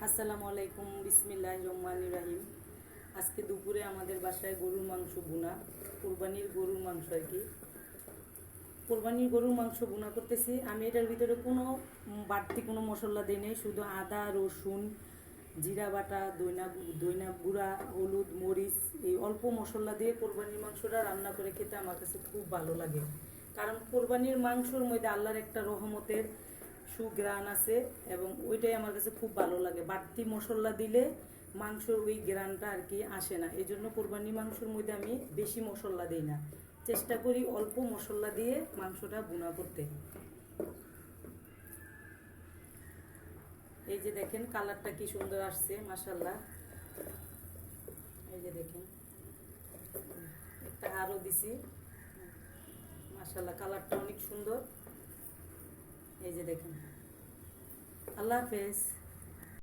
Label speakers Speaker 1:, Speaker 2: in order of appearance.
Speaker 1: আসসালামু আলাইকুম, বিসমিল্লাহির রহমানির রহিম। আজকে দুপুরে আমাদের বাসায় গরুর মাংস বোনা, কোরবানির গরুর মাংস আর কি। কোরবানির গরুর মাংস বোনা করতেছি আমি। এটার ভিতরে কোনো বাড়তি কোনো মশলা দিই নেই, শুধু আদা, রসুন, জিরা বাটা, দইনা গুঁড়া, হলুদ, মরিচ, এই অল্প মশলা দিয়ে কোরবানির মাংসটা রান্না করে খেতে আমার কাছে খুব ভালো লাগে। কারণ কোরবানির মাংসর মধ্যে আল্লাহর একটা রহমতের সুঘ্রাণ আছে এবং ওইটাই আমার কাছে খুব ভালো লাগে। বাড়তি মশলা দিলে মাংসর ওই ঘ্রাণটা আর কি আসে না। এই জন্য কোরবানির মাংসর মধ্যে আমি বেশি মশলা দিই না, চেষ্টা করি অল্প মশলা দিয়ে মাংসটা ভুনা করতে। এই যে দেখেন কালারটা কি সুন্দর আসছে, মাশাআল্লাহ। এই যে দেখেন একটা আরও দিছি, মাশাআল্লাহ কালারটা অনেক সুন্দর। এই যে দেখেন। আল্লাহ হাফেজ।